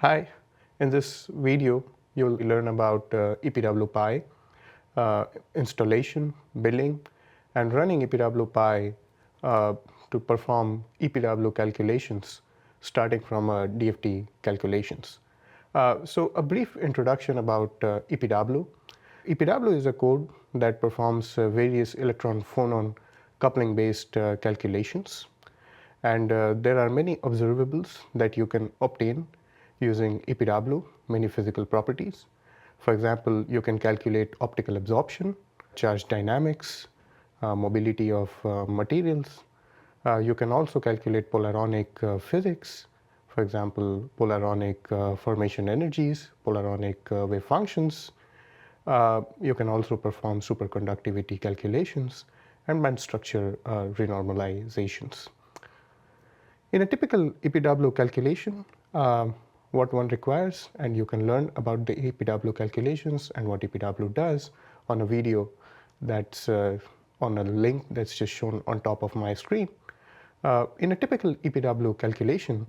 Hi, in this video you'll learn about EPWpy, installation, building and running EPWpy to perform EPW calculations starting from DFT calculations. So a brief introduction about EPW. EPW is a code that performs various electron-phonon coupling based calculations, and there are many observables that you can obtain using EPW, many physical properties. For example, you can calculate optical absorption, charge dynamics, mobility of materials. You can also calculate polaronic physics, for example, polaronic formation energies, polaronic wave functions. You can also perform superconductivity calculations and band structure renormalizations. In a typical EPW calculation, what one requires, and you can learn about the EPW calculations and what EPW does on a video that's on a link that's just shown on top of my screen. In a typical EPW calculation,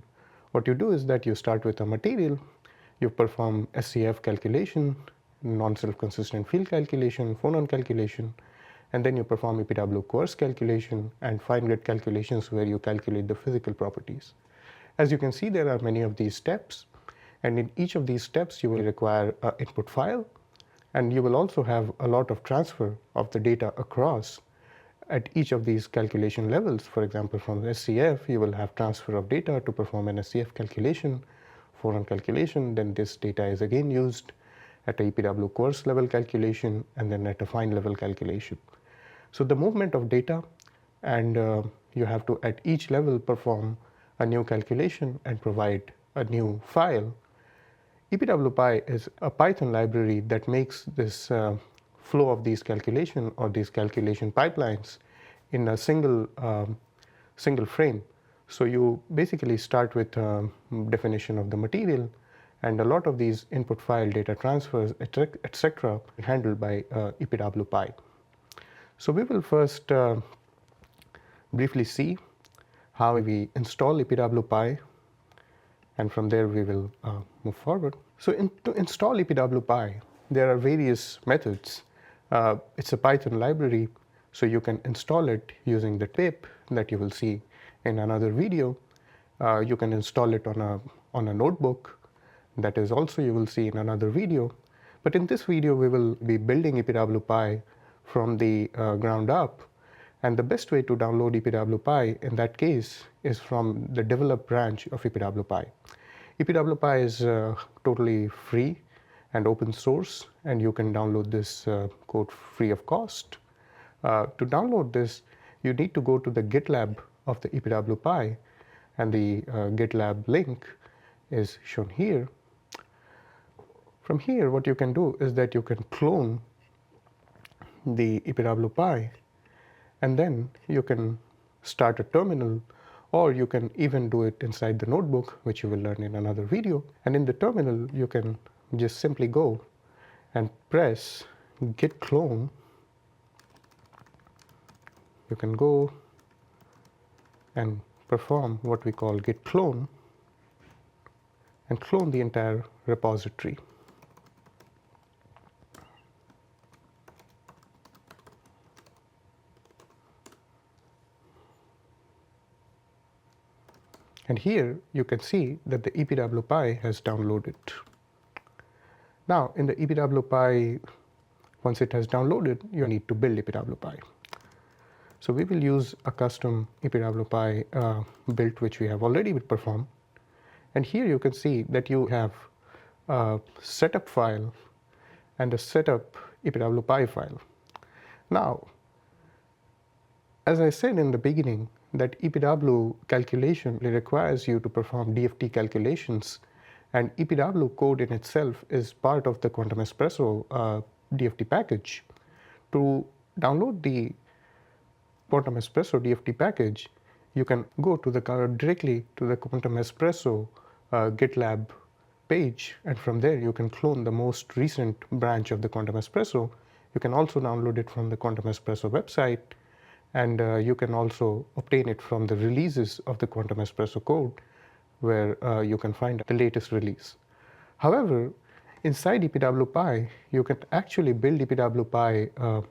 what you do is that you start with a material, you perform SCF calculation, non-self-consistent field calculation, phonon calculation, and then you perform EPW coarse calculation and fine grit calculations where you calculate the physical properties. As you can see, there are many of these steps, and in each of these steps you will require an input file, and you will also have a lot of transfer of the data across at each of these calculation levels. For example, from SCF you will have transfer of data to perform an SCF calculation, phonon calculation, then this data is again used at a EPW coarse level calculation and then at a fine level calculation. So the movement of data, and you have to at each level perform a new calculation and provide a new file. EPWpy is a Python library that makes this flow of these calculation or these calculation pipelines in a single frame. So you basically start with definition of the material, and a lot of these input file data transfers, etc., handled by EPWpy. So we will first briefly see how we install EPWpy, and from there we will move forward. So to install EPWpy, there are various methods. It's a Python library, so you can install it using the pip that you will see in another video. You can install it on a notebook, that is also you will see in another video. But in this video we will be building EPWpy from the ground up, and the best way to download EPWpy in that case is from the develop branch of EPWpy. EPWpy is totally free and open source, and you can download this code free of cost. To download this, you need to go to the GitLab of the EPWpy, and the GitLab link is shown here. From here, what you can do is that you can clone the EPWpy, and then you can start a terminal, or you can even do it inside the notebook, which you will learn in another video. And in the terminal, you can just simply go and press git clone. You can go and perform what we call git clone and clone the entire repository. And here you can see that the EPWpy has downloaded. Now in the EPWpy, once it has downloaded, you need to build EPWpy. So we will use a custom EPWpy build which we have already performed. And here you can see that you have a setup file and a setup EPWpy file. Now, as I said in the beginning, that EPW calculation requires you to perform DFT calculations, and EPW code in itself is part of the Quantum Espresso DFT package. To download the Quantum Espresso DFT package, you can go to directly to the Quantum Espresso GitLab page, and from there you can clone the most recent branch of the Quantum Espresso. You can also download it from the Quantum Espresso website, and you can also obtain it from the releases of the Quantum Espresso code, where you can find the latest release. However, inside EPWpy, you can actually build EPWpy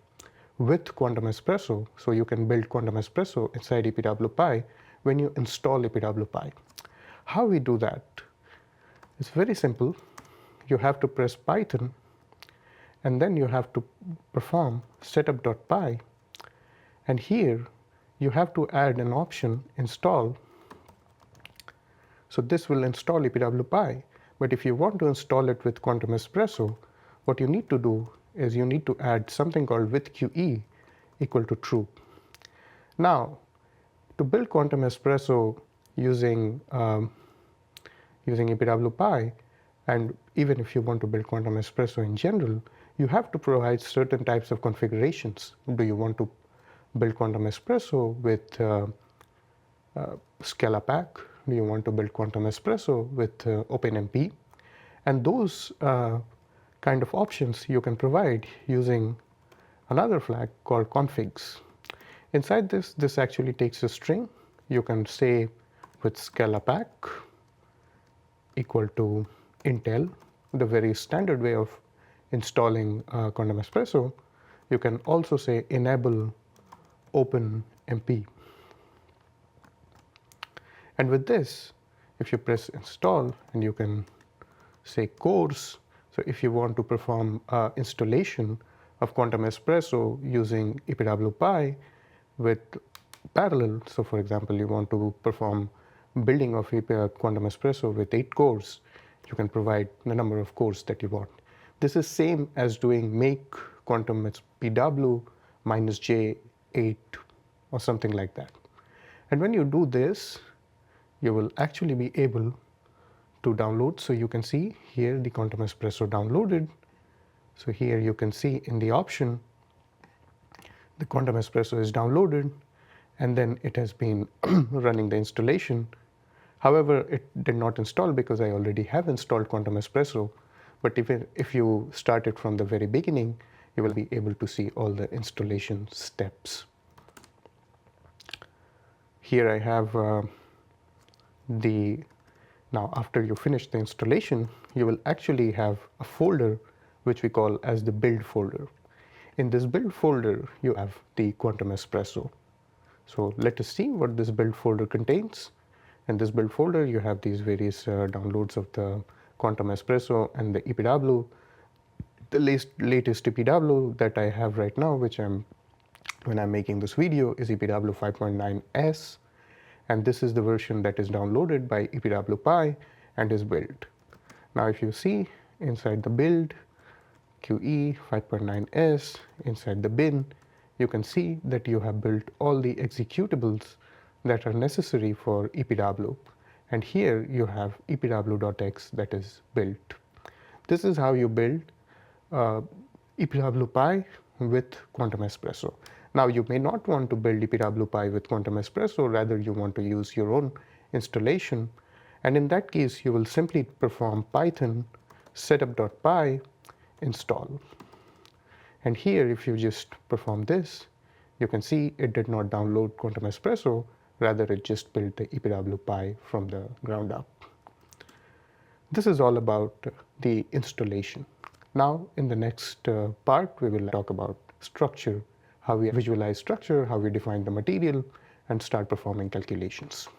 with Quantum Espresso. So you can build Quantum Espresso inside EPWpy when you install EPWpy. How we do that? It's very simple. You have to press Python, and then you have to perform setup.py. And here, you have to add an option install. So this will install EPWpy. But if you want to install it with Quantum Espresso, what you need to do is you need to add something called with QE equal to true. Now, to build Quantum Espresso using EPWpy, and even if you want to build Quantum Espresso in general, you have to provide certain types of configurations. Do you want to build Quantum Espresso with Scala pack? Do you want to build Quantum Espresso with OpenMP? And those kind of options you can provide using another flag called configs. Inside this actually takes a string. You can say with Scala pack equal to Intel, the very standard way of installing Quantum Espresso. You can also say enable OpenMP. And with this, if you press install, and you can say cores, so if you want to perform installation of Quantum Espresso using EPWpy with parallel, so for example, you want to perform building of Quantum Espresso with 8 cores, you can provide the number of cores that you want. This is same as doing make Quantum PW minus J8 or something like that. And when you do this, you will actually be able to download. So you can see here the Quantum Espresso downloaded. So here you can see in the option, the Quantum Espresso is downloaded, and then it has been running the installation. However, it did not install because I already have installed Quantum Espresso. But if you start it from the very beginning, you will be able to see all the installation steps. Here I have now after you finish the installation, you will actually have a folder which we call as the build folder. In this build folder, you have the Quantum Espresso. So let us see what this build folder contains. In this build folder, you have these various downloads of the Quantum Espresso and the EPW. The latest EPW that I have right now, when I'm making this video, is EPW 5.9S. And this is the version that is downloaded by EPWpy and is built. Now if you see inside the build, QE 5.9S, inside the bin, you can see that you have built all the executables that are necessary for EPW. And here you have EPW.x that is built. This is how you build EPWpy with Quantum Espresso. Now you may not want to build EPWpy with Quantum Espresso, rather you want to use your own installation. And in that case, you will simply perform Python setup.py install. And here, if you just perform this, you can see it did not download Quantum Espresso, rather it just built the EPWpy from the ground up. This is all about the installation. Now, in the next part, we will talk about structure, how we visualize structure, how we define the material, and start performing calculations.